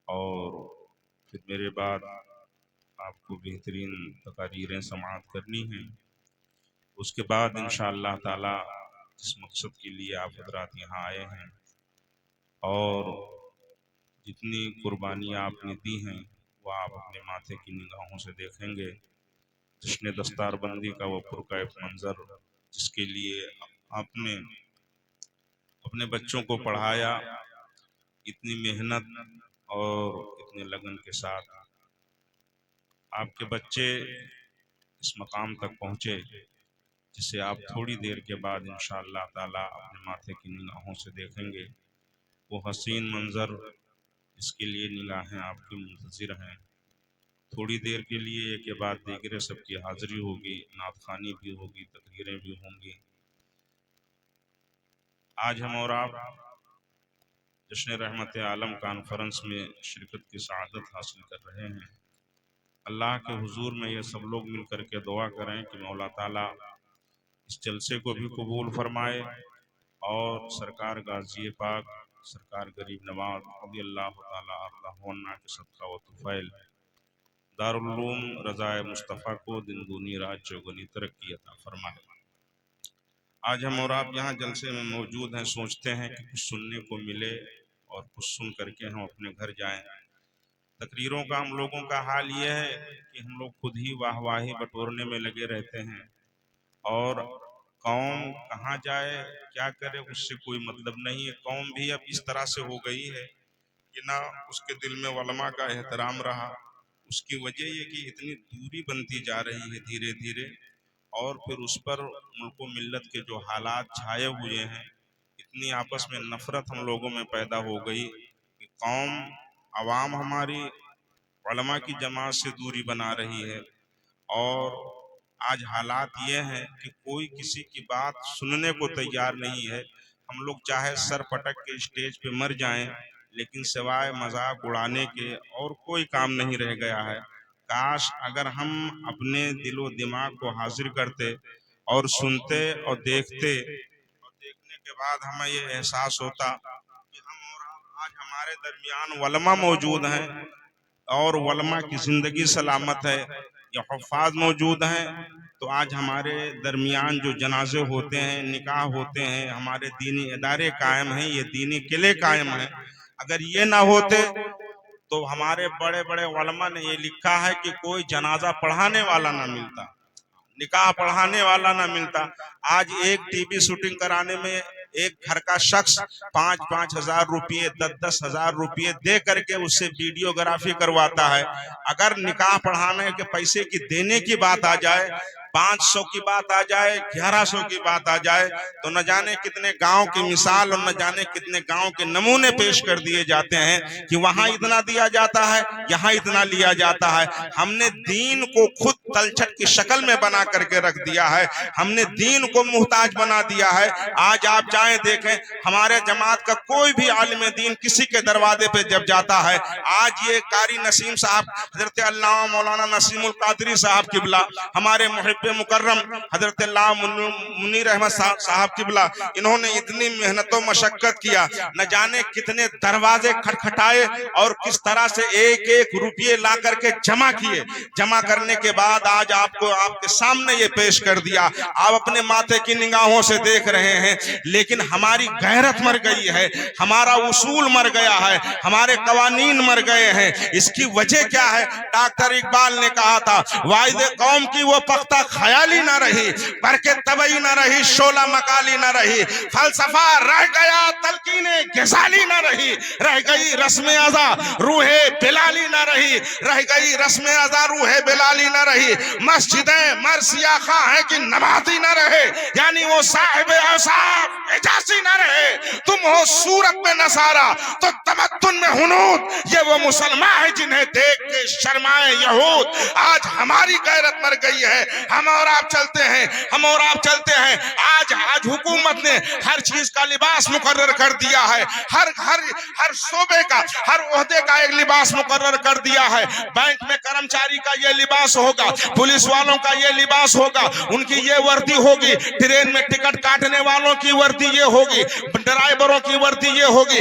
اور پھر میرے بعد آپ کو بہترین تقاریریں سماعت کرنی ہیں۔ اس کے بعد انشاءاللہ تعالی جس مقصد کے لیے آپ حضرات یہاں آئے ہیں اور جتنی قربانیاں آپ نے دی ہیں وہ آپ اپنے ماتھے کی نگاہوں سے دیکھیں گے۔ جشن دستار بندی کا وہ پرکیف منظر جس کے لیے آپ نے اپنے بچوں کو پڑھایا، اتنی محنت اور اتنے لگن کے ساتھ آپ کے بچے اس مقام تک پہنچے جسے آپ تھوڑی دیر کے بعد انشاءاللہ تعالی اپنے ماتھے کی نگاہوں سے دیکھیں گے۔ وہ حسین منظر اس کے لیے نگاہیں آپ کی منتظر ہیں۔ تھوڑی دیر کے لیے ایک کے بعد دیگرے سب کی حاضری ہوگی، نعت خوانی بھی ہوگی، تقریریں بھی ہوں گی۔ آج ہم اور آپ جشن رحمت عالم کانفرنس میں شرکت کی سعادت حاصل کر رہے ہیں۔ اللہ کے حضور میں یہ سب لوگ مل کر کے دعا کریں کہ مولا تعالیٰ اس جلسے کو بھی قبول فرمائے اور سرکار غازی پاک سرکار غریب نواز رضی اللہ تعالیٰ عنہ کے صدقہ و طفیل دارالعلوم رضائے مصطفیٰ کو دن دنی رات چوگنی ترقی عطا فرمائے۔ آج ہم اور آپ یہاں جلسے میں موجود ہیں، سوچتے ہیں کہ کچھ سننے کو ملے اور کچھ سن کر کے ہم اپنے گھر جائیں۔ تقریروں کا ہم لوگوں کا حال یہ ہے کہ ہم لوگ خود ہی واہ واہی بٹورنے میں لگے رہتے ہیں اور قوم کہاں جائے کیا کرے اس سے کوئی مطلب نہیں ہے۔ قوم بھی اب اس طرح سے ہو گئی ہے کہ نہ اس کے دل میں علماء کا احترام رہا۔ اس کی وجہ یہ کہ اتنی دوری بنتی جا رہی ہے دھیرے دھیرے، اور پھر اس پر ملک و ملت کے جو حالات چھائے ہوئے ہیں، اتنی آپس میں نفرت ہم لوگوں میں پیدا ہو گئی کہ قوم عوام ہماری علماء کی جماعت سے دوری بنا رہی ہے۔ اور آج حالات یہ ہیں کہ کوئی کسی کی بات سننے کو تیار نہیں ہے۔ ہم لوگ چاہے سر پٹک کے اسٹیج پہ مر جائیں لیکن سوائے مذاق اڑانے کے اور کوئی کام نہیں رہ گیا ہے۔ کاش اگر ہم اپنے دل و دماغ کو حاضر کرتے اور سنتے اور دیکھتے، اور دیکھنے کے بعد ہمیں یہ احساس ہوتا کہ ہم اور آج ہمارے درمیان علماء موجود ہیں اور علماء کی زندگی سلامت ہے، یا حفاظ موجود ہیں، تو آج ہمارے درمیان جو جنازے ہوتے ہیں، نکاح ہوتے ہیں، ہمارے دینی ادارے قائم ہیں، یہ دینی قلعے قائم ہیں۔ اگر یہ نہ ہوتے تو ہمارے بڑے بڑے علماء نے یہ لکھا ہے کہ کوئی جنازہ پڑھانے والا نہ ملتا، نکاح پڑھانے والا نہ ملتا۔ آج ایک ٹی وی شوٹنگ کرانے میں ایک گھر کا شخص 5-5 ہزار روپیے 10-10 ہزار روپیے دے کر کے اس سے ویڈیوگرافی کرواتا ہے۔ اگر نکاح پڑھانے کے پیسے کی دینے کی بات آ جائے، 500 کی بات آ جائے، 1100 کی بات آ جائے، تو نہ جانے کتنے گاؤں کی مثال اور نہ جانے کتنے گاؤں کے نمونے پیش کر دیے جاتے ہیں کہ وہاں اتنا دیا جاتا ہے، یہاں اتنا لیا جاتا ہے۔ ہم نے دین کو خود تلچھٹ کی شکل میں بنا کر کے رکھ دیا ہے، ہم نے دین کو محتاج بنا دیا ہے۔ آج آپ جائیں دیکھیں، ہمارے جماعت کا کوئی بھی عالم دین کسی کے دروازے پہ جب جاتا ہے، آج یہ قاری نسیم صاحب حضرت علامہ مولانا نسیم القادری صاحب قبلہ، ہمارے محب مکرم حضرت علامہ منیر احمد صاحب قبلہ، انہوں نے اتنی محنت و مشقت کیا، نہ جانے کتنے دروازے کھٹکھٹائے اور کس طرح سے ایک ایک روپیے لا کر کے جمع کیے۔ جمع کرنے کے بعد آج آپ کو آپ کے سامنے یہ پیش کر دیا، آپ اپنے ماتھے کی نگاہوں سے دیکھ رہے ہیں۔ لیکن ہماری غیرت مر گئی ہے، ہمارا اصول مر گیا ہے، ہمارے قوانین مر گئے ہیں۔ اس کی وجہ کیا ہے؟ ڈاکٹر اقبال نے کہا تھا، واحد قوم کی وہ پختہ خیالی نہ رہی، برکت طبعی نہ رہی، شعلہ مکالی نہ رہی، فلسفہ رہ گیا، تلقین غزالی نہ رہی، رہ گئی رسم ازا روح بلالی نہ رہی، رہ گئی رسم ازا روح بلالی نہ رہی۔ مسجدیں مرثیہ خواہ ہیں کہ نمازی نہ رہے، یعنی وہ صاحب اوصاف اجازی نہ رہے۔ تم ہو صورت میں نصارہ تو تمدن میں ہنود، یہ وہ مسلمان ہیں جنہیں دیکھ کے شرمائے یہود۔ آج ہماری غیرت مر گئی ہے، ہم اور آپ چلتے ہیں، ہم اور آپ چلتے ہیں۔ آج حکومت نے ہر چیز کا لباس مقرر کر دیا ہے، ہر صوبے کا، ہر عہدے کا ایک لباس مقرر کر دیا ہے۔ بینک میں کرمچاری کا یہ لباس ہوگا، پولیس والوں کا یہ لباس ہوگا، ان کی یہ وردی ہوگی، ٹرین میں ٹکٹ کاٹنے والوں کی وردی یہ ہوگی، ڈرائیوروں کی وردی یہ ہوگی،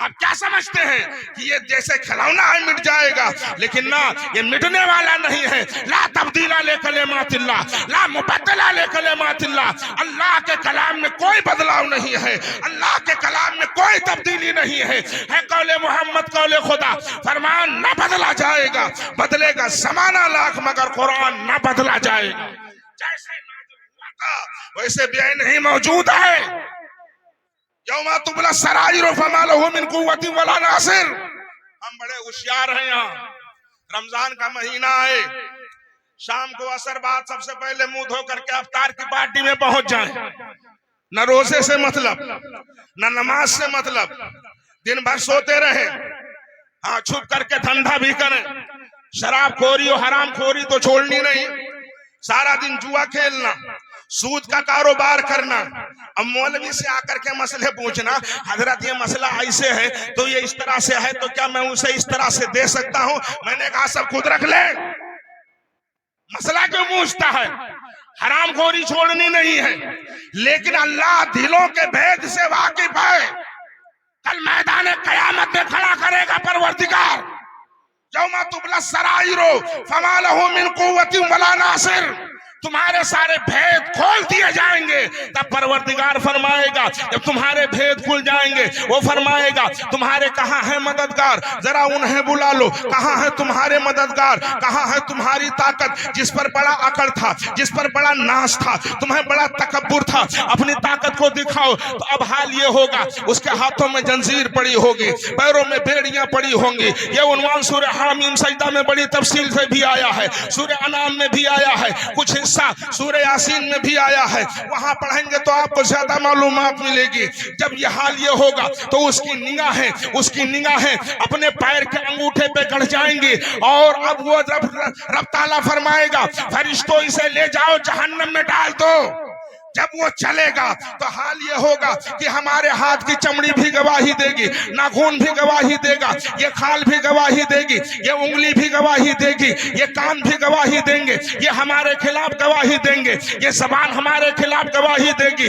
آپ کیا سمجھتے ہیں کہ یہ جیسے کھلونا ہے مٹ جائے گا، لیکن نہ، یہ مٹنے والا نہیں ہے۔ لا تبدیل لکلمات اللہ، لا مبدل لکلمات اللہ۔ اللہ کے کلام میں کوئی بدلاؤ نہیں ہے، اللہ کے کلام میں کوئی تبدیلی نہیں ہے۔ ہے قول محمد قول خدا، فرمان نہ بدلا جائے گا، بدلے گا زمانہ لاکھ مگر قرآن نہ بدلا جائے گا۔ جیسے نازل ہوا تھا ویسے بھی نہیں موجود ہے۔ یوم تبلی السرائر فما له من قوت ولا ناصر۔ ہم بڑے ہوشیار ہیں یہاں، رمضان کا مہینہ ہے، شام کو عصر بعد سب سے پہلے منہ دھو کر کے افطار کی پارٹی میں پہنچ جائیں۔ نہ روزے سے مطلب، نہ نماز سے مطلب، دن بھر سوتے رہیں، ہاں چھپ کر کے دھندا بھی کریں، شراب خوری اور حرام خوری تو چھوڑنی نہیں، سارا دن جوا کھیلنا، سود کا کاروبار کرنا، اب مولوی سے آ کر کے مسئلے پوچھنا، حضرت یہ مسئلہ ایسے ہے تو یہ اس طرح سے ہے تو کیا میں اسے اس طرح سے دے سکتا ہوں؟ میں نے کہا سب خود رکھ لے، مسئلہ کیوں پوچھتا ہے؟ حرام خوری چھوڑنی نہیں ہے، لیکن اللہ دلوں کے بھید سے واقف ہے۔ کل میدان قیامت میں کھڑا کرے گا پروردگار، یوم تبلی السرائر فما له من قوت ولا ناصر۔ تمہارے سارے بھید کھول دیے جائیں گے، تب پروردگار فرمائے گا، جب تمہارے بھید کھل جائیں گے وہ فرمائے گا تمہارے کہاں ہے مددگار، ذرا انہیں بلا لو، کہاں ہے تمہارے مددگار، کہاں ہے تمہاری طاقت، جس پر بڑا عقل تھا، جس پر بڑا ناز تھا، تمہیں بڑا تکبر تھا، اپنی طاقت کو دکھاؤ۔ تو اب حال یہ ہوگا، اس کے ہاتھوں میں جنزیر پڑی ہوگی، پیروں میں بیڑیاں پڑی ہوں گی۔ یہ عنوان سورہ حامیم سجدہ میں بڑی تفصیل سے بھی آیا ہے، سورہ انعام میں بھی آیا ہے، کچھ سورہ یاسین میں بھی آیا ہے، وہاں پڑھیں گے تو آپ کو زیادہ معلومات ملے گی۔ جب یہ حال یہ ہوگا تو اس کی نگاہیں اپنے پیر کے انگوٹھے پہ گڑ جائیں گی، اور اب وہ رب تعالیٰ فرمائے گا فرشتوں اسے لے جاؤ جہنم میں ڈال دو۔ جب وہ چلے گا تو حال یہ ہوگا کہ ہمارے ہاتھ کی چمڑی بھی گواہی دے گی، ناخن بھی گواہی دے گا، یہ کھال بھی گواہی دے گی، یہ انگلی بھی گواہی دے گی، یہ کان بھی گواہی دیں گے، یہ ہمارے خلاف گواہی دیں گے، یہ زبان ہمارے خلاف گواہی دے گی،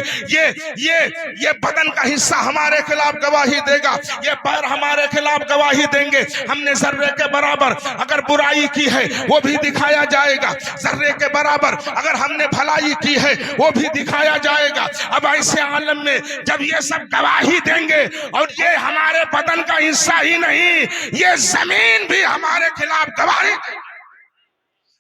یہ بدن کا حصہ ہمارے خلاف گواہی دے گا، یہ پیر ہمارے خلاف گواہی دیں گے۔ ہم نے ذرے کے برابر اگر برائی کی ہے وہ بھی دکھایا جائے گا، ذرے کے برابر اگر ہم نے بھلائی کی ہے وہ بھی دکھایا جائے گا۔ اب ایسے عالم میں جب یہ سب گواہی دیں گے، اور یہ ہمارے بدن کا حصہ ہی نہیں، یہ زمین بھی ہمارے خلاف گواہی دے گی۔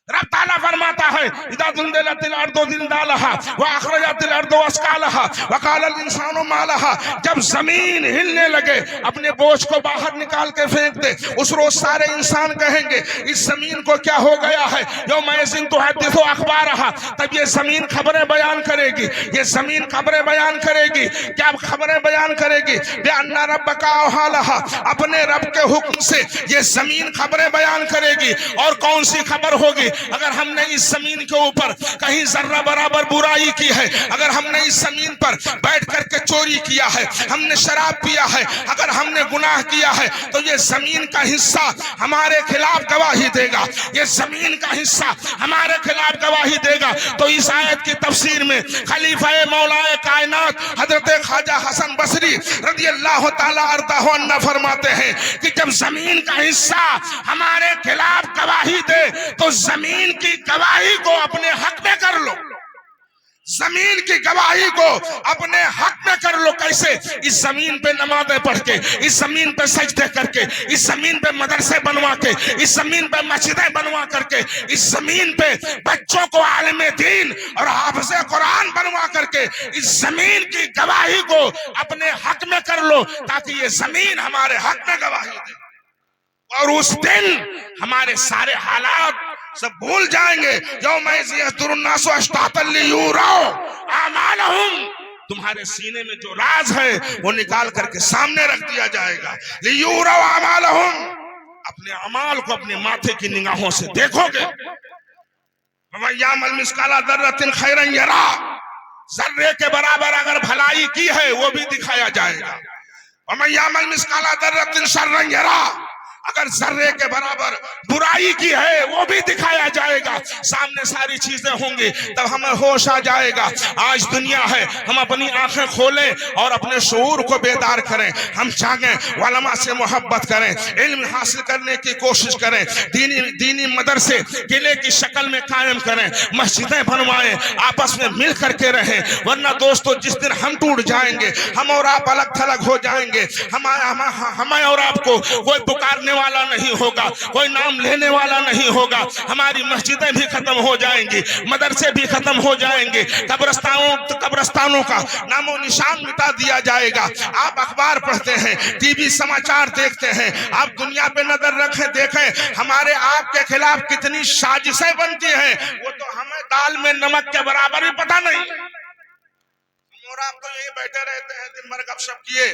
رب تعالیٰ فرماتا ہے اذا زلزلت الارض زلزالها واخرجت الارض اثقالها وقال الانسان ما لها۔ جب زمین ہلنے لگے، اپنے بوجھ کو باہر نکال کے پھینک دے، اس روز سارے انسان کہیں گے اس زمین کو کیا ہو گیا ہے، یومئذ تحدث اخبارها۔ تب یہ زمین خبریں بیان کرے گی، یہ زمین خبریں بیان کرے گی، کیا خبریں بیان کرے گی؟ بأن ربک اوحی لها، اپنے رب کے حکم سے یہ زمین خبریں بیان کرے گی۔ اور کون سی خبر ہوگی؟ اگر ہم نے اس زمین کے اوپر کہیں ذرہ برابر برائی کی ہے، اگر ہم نے اس زمین پر بیٹھ کر کے چوری کیا ہے، ہم نے شراب پیا ہے، اگر ہم نے گناہ کیا ہے، تو یہ زمین کا حصہ ہمارے خلاف گواہی دے گا، یہ زمین کا حصہ ہمارے خلاف گواہی دے گا۔ تو اس آیت کی تفسیر میں خلیفہ مولا کائنات حضرت خواجہ حسن بصری رضی اللہ تعالیٰ عنہ فرماتے ہیں کہ جب زمین کا حصہ ہمارے خلاف گواہی دے تو زمین کی گواہی کو اپنے حق میں کر لو، زمین کی گواہی کو اپنے حق میں کر لو۔ کیسے؟ اس زمین پہ نمازیں پڑھ کے، اس زمین پہ سجدے کر کے، اس زمین پہ مدرسے بنوا کے، اس زمین پہ مسجدیں بنوا کر کے، اس زمین پہ بچوں کو عالم دین اور حافظ قرآن بنوا کر کے اس زمین کی گواہی کو اپنے حق میں کر لو، تاکہ یہ زمین ہمارے حق میں گواہی دے، اور اس دن ہمارے سارے حالات سب بھول جائیں گے۔ یومئذ یصدر الناس اشتاتا لیروا اعمالهم، تمہارے سینے میں جو راز ہے وہ نکال کر کے سامنے رکھ دیا جائے گا۔ لیروا اعمالهم، اپنے اعمال کو اپنے ماتھے کی نگاہوں سے دیکھو گے۔ ومن یعمل مثقال ذرۃ خیرا یرہ، ذرے کے برابر اگر بھلائی کی ہے وہ بھی دکھایا جائے گا۔ ومن یعمل مثقال ذرۃ شرا یرہ، اگر ذرے کے برابر برائی کی ہے وہ بھی دکھایا جائے گا، سامنے ساری چیزیں ہوں گی، تب ہمیں ہوش آ جائے گا۔ آج دنیا ہے، ہم اپنی آنکھیں کھولیں اور اپنے شعور کو بیدار کریں، ہم جاگیں، علماء سے محبت کریں، علم حاصل کرنے کی کوشش کریں، دینی مدرسے قلعے کی شکل میں قائم کریں، مسجدیں بنوائیں، آپس میں مل کر کے رہیں، ورنہ دوستو جس دن ہم ٹوٹ جائیں گے، ہم اور آپ الگ تھلگ ہو جائیں گے، ہمیں اور آپ کو کوئی پکارنے والا نہیں ہوگا، کوئی نام لینے والا نہیں ہوگا، ہماری مسجدیں بھی ختم ہو جائیں گی، مدرسے بھی ختم ہو جائیں گے، قبرستانوں کا نام و نشان مٹا دیا جائے گا۔ آپ اخبار پڑھتے ہیں، ٹی وی سماچار دیکھتے ہیں، آپ دنیا پہ نظر رکھیں، دیکھیں ہمارے آپ کے خلاف کتنی سازشیں بنتی ہیں، وہ تو ہمیں دال میں نمک کے برابر بھی پتہ نہیں۔ اور آپ تو یہی بیٹھے رہتے ہیں، دن بھر گپ شپ کیے،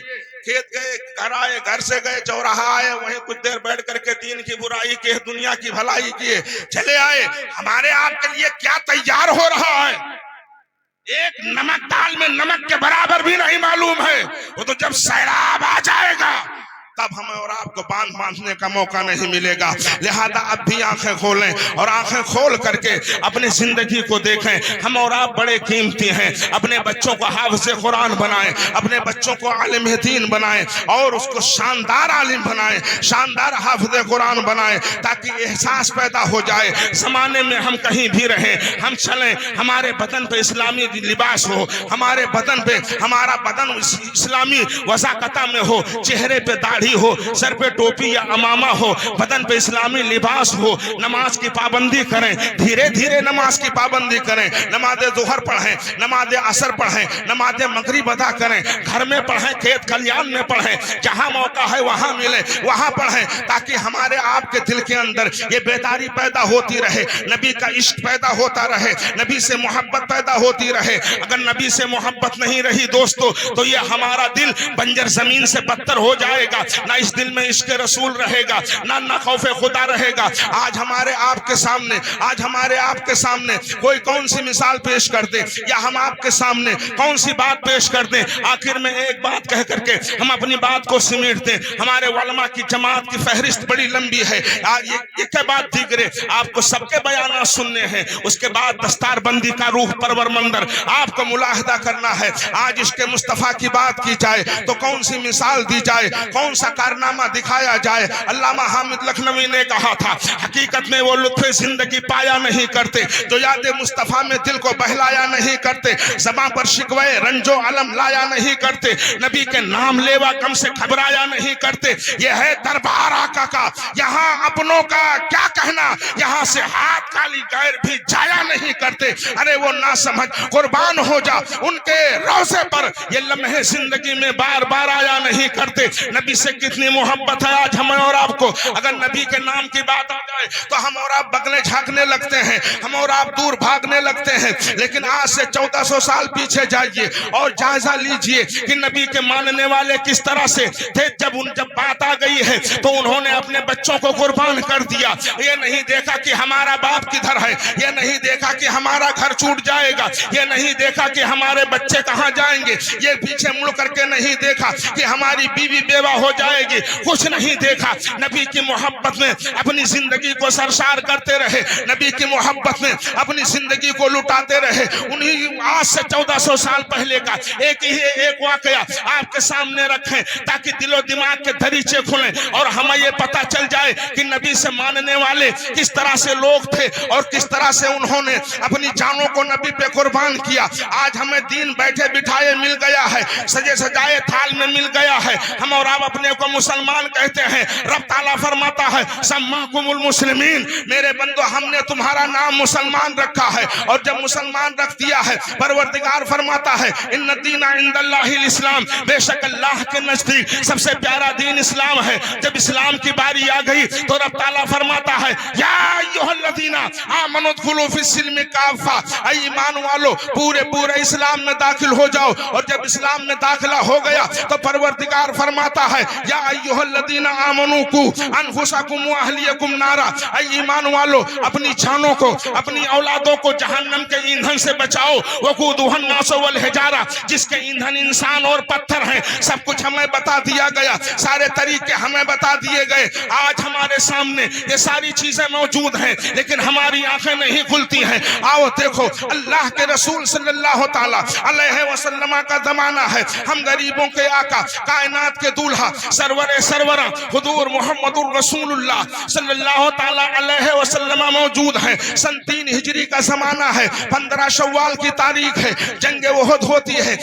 کھیت گئے، گھر آئے، گھر سے گئے چوراہا آئے، وہیں کچھ دیر بیٹھ کر کے دین کی برائی کی، دنیا کی بھلائی کیے، چلے آئے۔ ہمارے آپ کے لیے کیا تیار ہو رہا ہے، ایک نمک دال میں نمک کے برابر بھی نہیں معلوم ہے۔ وہ تو جب سیلاب آ جائے گا تب ہمیں اور آپ کو باندھنے کا موقع نہیں ملے گا۔ لہذا اب بھی آنکھیں کھولیں اور آنکھیں کھول کر کے اپنی زندگی کو دیکھیں۔ ہم اور آپ بڑے قیمتی ہیں، اپنے بچوں کو حافظ قرآن بنائیں، اپنے بچوں کو عالم دین بنائیں اور اس کو شاندار عالم بنائیں، شاندار حافظ قرآن بنائیں، تاکہ احساس پیدا ہو جائے زمانے میں ہم کہیں بھی رہیں، ہم چلیں، ہمارے بدن پہ اسلامی لباس ہو، ہمارے بدن پہ ہمارا بدن اسلامی وضاقتہ میں ہو، چہرے پہ داڑھی ہو، سر پہ ٹوپی یا امامہ ہو، بدن پہ اسلامی لباس ہو، نماز کی پابندی کریں، دھیرے دھیرے نماز کی پابندی کریں، نماز ظہر پڑھیں، نماز عصر پڑھیں، نماز مغرب ادا کریں، گھر میں پڑھیں، کھیت کھلیان میں پڑھیں، جہاں موقع ہے وہاں ملے وہاں پڑھیں، تاکہ ہمارے آپ کے دل کے اندر یہ بیداری پیدا ہوتی رہے، نبی کا عشق پیدا ہوتا رہے، نبی سے محبت پیدا ہوتی رہے۔ اگر نبی سے محبت نہیں رہی دوستو تو یہ ہمارا دل بنجر زمین سے بدتر ہو جائے گا، نہ اس دل میں عشق رسول رہے گا، نہ خوف خدا رہے گا۔ آج ہمارے آپ کے سامنے کوئی کون سی مثال پیش کر دے، یا ہم آپ کے سامنے کون سی بات پیش کر دیں، آخر میں ایک بات کہہ کر کے ہم اپنی بات کو سمیٹ دیں۔ ہمارے علماء کی جماعت کی فہرست بڑی لمبی ہے، یہ کے بعد دیگرے آپ کو سب کے بیانات سننے ہیں، اس کے بعد دستار بندی کا روح پرور منظر آپ کو ملاحظہ کرنا ہے۔ آج عشق مصطفیٰ کی بات کی جائے تو کون سی مثال دی جائے، کون سا کارنامہ دکھایا جائے۔ علامہ حامد لکھنوی نے کہا تھا، حقیقت میں وہ لطف زندگی پایا نہیں کرتے جو یاد مصطفیٰ میں دل کو بہلایا نہیں کرتے، زباں پر شکوے رنج و علم لایا نہیں کرتے، نبی کے نام لیوا کم سے گھبرایا نہیں کرتے۔ یہ ہے دربار آقا کا، یہاں اپنوں کا کیا کہنا، یہاں سے ہاتھ کالی غیر بھی جایا نہیں کرتے۔ ارے وہ نہ سمجھ قربان ہو جا ان کے روضے پر، یہ لمحے زندگی میں بار بار آیا نہیں کرتے۔ نبی سے کتنی محبت ہے آج ہمیں اور آپ کو، اگر نبی کے نام کی بات آ جائے تو ہم اور آپ بغلیں جھانکنے لگتے ہیں، ہم اور آپ دور بھاگنے لگتے ہیں۔ لیکن آج سے 1400 سال پیچھے جائیے اور جائزہ لیجئے کہ نبی کے ماننے والے کس طرح سے تھے۔ جب بات آ گئی ہے تو انہوں نے اپنے بچوں کو قربان کر دیا، یہ نہیں دیکھا کہ ہمارا باپ کدھر ہے، یہ نہیں دیکھا کہ ہمارا گھر چھوٹ جائے گا، یہ نہیں دیکھا کہ ہمارے بچے کہاں جائیں گے، یہ پیچھے مڑ کر کے نہیں دیکھا کہ ہماری بیوی بیوہ ہو جائے گی، کچھ نہیں دیکھا۔ نبی کی محبت میں اپنی زندگی کو سرشار کرتے رہے، نبی کی محبت میں اپنی زندگی کو لٹاتے رہے۔ انہیں آج سے 1400 سال پہلے کا ایک واقعہ آپ کے سامنے رکھیں تاکہ دل و دماغ کے دریچے کھلیں اور ہمیں یہ پتہ چل جائے کہ نبی سے ماننے والے کس طرح سے لوگ تھے اور کس طرح سے انہوں نے اپنی جانوں کو نبی پہ قربان کیا۔ آج ہمیں دین بیٹھے بٹھائے مل گیا ہے، سجے سجائے تھال میں مل گیا ہے، ہم اور آپ اپنے کو مسلمان کہتے ہیں۔ رب تعالیٰ فرماتا ہے سماکم المسلمین، میرے بندو ہم نے تمہارا نام مسلمان رکھا ہے، اور جب مسلمان رکھ دیا ہے پروردگار فرماتا ہے ان الدین عند اللہ الاسلام، بے شک اللہ کے نزدیک سب سے پیارا دین اسلام ہے۔ جب اسلام کی باری آ گئی تو رب تعالیٰ فرماتا ہے یا ایھا الذین آمنوا ادخلوا فی السلم کافہ، اے ایمان والو پورے اسلام میں داخل ہو جاؤ۔ اور جب اسلام میں داخلہ ہو گیا تو پروردگار فرماتا ہے یا ایھا الذین آمنوا قوا انفسکم واہلیکم نارا، اے ایمان والو اپنی جانوں کو اپنی اولادوں کو جہنم کے ایندھن سے بچاؤ، وقودھا الناس والحجارہ، جس کے ایندھن انسان اور پتھر ہیں۔ سب کچھ ہمیں بتا دیا گیا، سارے طریقے ہمیں بتا دیے گئے۔ آج ہمارے سامنے یہ ساری چیزیں موجود ہیں لیکن ہماری آنکھیں نہیں کھلتی ہیں۔ آؤ دیکھو اللہ کے رسول صلی اللہ تعالیٰ علیہ وسلم کا زمانہ ہے، ہم غریبوں کے آقا، کائنات کے دولہا، سرور سروراں حضور محمد الرسول اللہ صلی اللہ تعالیٰ علیہ وسلم موجود ہیں۔ سن 3 ہجری کا زمانہ ہے، 15 شوال کی تاریخ ہے، جنگ احد ہوتی ہے۔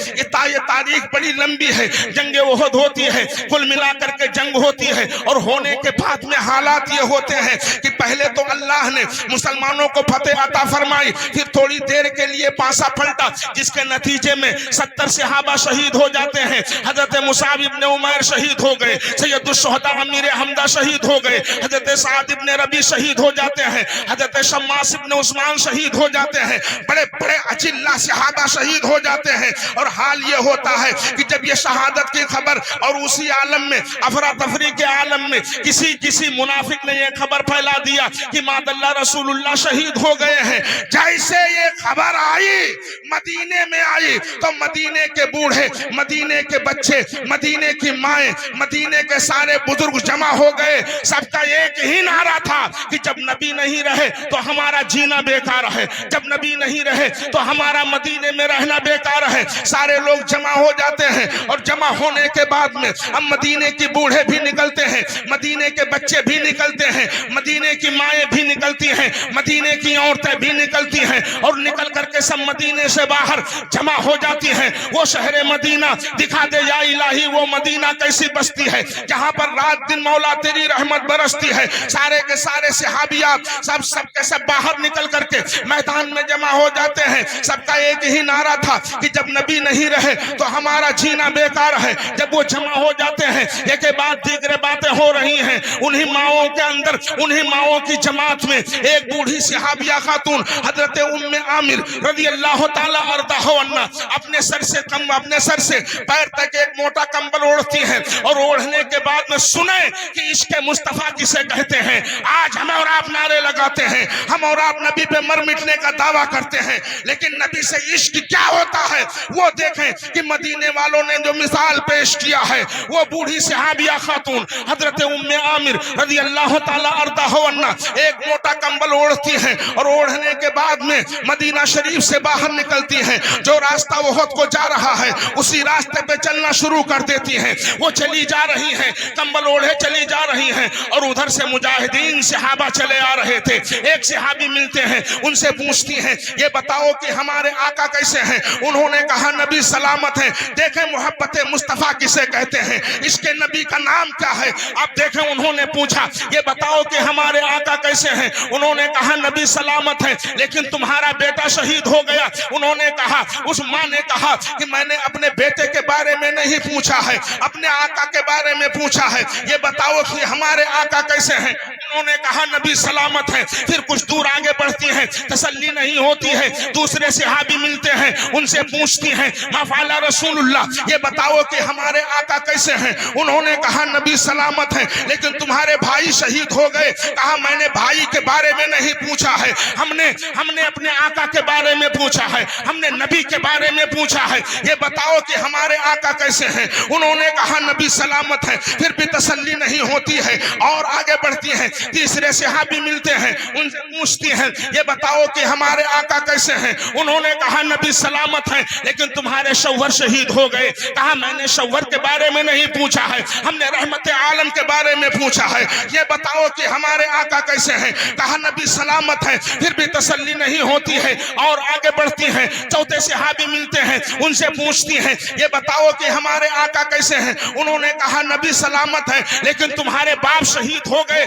یہ تاریخ بڑی لمبی ہے، جنگ احد ہوتی ہے، کل ملا کر کے جنگ ہوتی ہے، اور ہونے کے بعد میں حالات یہ ہوتے ہیں کہ پہلے تو اللہ نے مسلمانوں کو فتح عطا فرمائی، پھر تھوڑی دیر کے لیے پاسا پلٹا، جس کے نتیجے میں 70 صحابہ شہید ہو جاتے ہیں۔ حضرت مصعب ابن عمیر شہید ہو گئے، سید الشہداء امیر حمزہ شہید ہو گئے، حضرت سعد ابن ربیع شہید ہو جاتے ہیں، حضرت شماس ابن عثمان شہید ہو جاتے ہیں، بڑے بڑے اجلہ صحابہ شہید ہو جاتے ہیں۔ اور حال یہ ہوتا ہے کہ جب یہ شہادت کی خبر اور اسی عالم میں افراتفری کے عالم میں کسی منافق نے یہ خبر پھیلا دیا کہ ماد اللہ رسول اللہ شہید ہو گئے ہیں، جیسے یہ خبر آئی مدینے میں آئی تو مدینے کے بوڑھے، مدینے کے بچے، مدینے کی مائیں، مدینے کے سارے بزرگ جمع ہو گئے۔ سب کا ایک ہی نعرہ تھا کہ جب نبی نہیں رہے تو ہمارا جینا بیکار ہے، جب نبی نہیں رہے تو ہمارا مدینے میں رہنا بیکار ہے۔ سارے لوگ جمع ہو جاتے ہیں، اور جمع ہونے کے بعد میں اب مدینے کی بوڑھے بھی نکلتے ہیں، مدینے کے بچے بھی نکلتے ہیں، مدینے کی مائیں بھی نکلتی ہیں، مدینے کی عورتیں بھی نکلتی ہیں، اور نکل کر کے سب مدینے سے باہر جمع ہو جاتی ہیں۔ وہ شہر مدینہ دکھا دے یا الہی وہ مدینہ کیسی بستی ہے جہاں پر رات دن مولا تیری رحمت برستی ہے۔ سارے کے سارے صحابیات سب کے سب باہر نکل کر کے میدان میں جمع ہو جاتے ہیں۔ سب کا ایک ہی نعرہ تھا کہ جب نبی نہیں رہے تو ہمارا جینا بیکار ہے۔ جب وہ جمع ہو جاتے ہیں، ایک کے بعد دیگر باتیں ہو رہی ہیں، انہی ماؤں کے اندر، انہی ماؤں کی جماعت میں ایک بوڑھی صحابیہ خاتون حضرت ام عامر رضی اللہ تعالی عنہا اپنے سر سے پیر تک ایک موٹا کمبل اوڑھتی ہیں، اور اوڑھنے کے بعد میں سنیں کہ عشق مصطفیٰ کسے کہتے ہیں۔ آج ہم اور آپ نعرے لگاتے ہیں، ہم اور آپ نبی پہ مر مٹنے کا دعویٰ کرتے ہیں، لیکن نبی سے عشق کیا ہوتا ہے وہ دیکھیں کہ مدینے والوں نے جو مثال پیش کیا ہے۔ وہ بوڑھی صحابیہ خاتون حضرت ام عامر رضی اللہ تعالی عنہا ایک موٹا کمبل اوڑھتی ہیں، اور اوڑھنے کے بعد میں مدینہ شریف سے باہر نکلتی ہیں۔ جو راستہ احد کو جا رہا ہے اسی راستے پہ چلنا شروع کر دیتی ہیں۔ وہ چلی جا رہی ہیں، کمبل اوڑھے چلی جا رہی ہیں، اور ادھر سے مجاہدین صحابہ چلے آ رہے تھے۔ ایک صحابی ملتے ہیں، ان سے پوچھتی ہیں یہ بتاؤ کہ ہمارے آقا کیسے ہیں؟ انہوں نے کہا نبی سلامت ہیں۔ دیکھیں محبت مصطفیٰ کسے کہتے ہیں، اس کے نبی کا نام کیا ہے؟ اب دیکھیں انہوں نے پوچھا یہ بتاؤ کہ ہمارے آقا کیسے ہیں؟ انہوں نے کہا نبی سلامت ہیں، لیکن تمہارا بیٹا شہید ہو گیا۔ انہوں نے کہا، اس ماں نے کہا کہ میں نے اپنے بیٹے کے بارے میں نہیں پوچھا ہے، اپنے آقا کے بارے میں پوچھا ہے، یہ بتاؤ کہ ہمارے آقا کیسے ہیں؟ انہوں نے کہا نبی سلامت ہیں۔ پھر کچھ دور آگے بڑھتی ہیں، تسلی نہیں ہوتی ہے، دوسرے صحابی ملتے ہیں، ان سے پوچھتی ہیں ما فعل رسول اللہ، یہ بتاؤ کہ ہمارے آقا کیسے ہیں؟ انہوں نے کہا نبی سلامت ہیں، لیکن تمہارے بھائی شہید ہو گئے۔ کہا میں نے بھائی کے بارے میں نہیں پوچھا ہے، ہم نے اپنے آقا کے بارے میں پوچھا ہے، ہم نے نبی کے بارے میں پوچھا ہے، یہ بتاؤ کہ ہمارے آقا کیسے ہیں؟ انہوں نے کہا نبی سلامت ہیں۔ پھر بھی تسلی نہیں ہوتی ہے، اور آگے بڑھتی ہیں، تیسرے صحابی ملتے ہیں، ان سے پوچھتی ہیں یہ بتاؤ کہ ہمارے آقا کیسے ہیں؟ انہوں نے کہا نبی سلامت ہیں، لیکن تمہارے شوہر شہید ہو گئے۔ کہا میں نے شوہر کے بارے میں نہیں پوچھا ہے، ہم نے رحمت عالم کے بارے میں پوچھا ہے، یہ بتاؤ کہ ہمارے آقا کیسے ہیں؟ کہا نبی سلامت ہیں۔ پھر بھی تسلی نہیں ہوتی ہے، اور آگے بڑھتی ہیں، چوتھے صحابی ملتے ہیں، ان سے پوچھتی ہیں یہ بتاؤ کہ ہمارے آقا کیسے ہیں؟ انہوں نے کہا نبی سلامت ہیں، لیکن تمہارے باپ شہید ہو گئے۔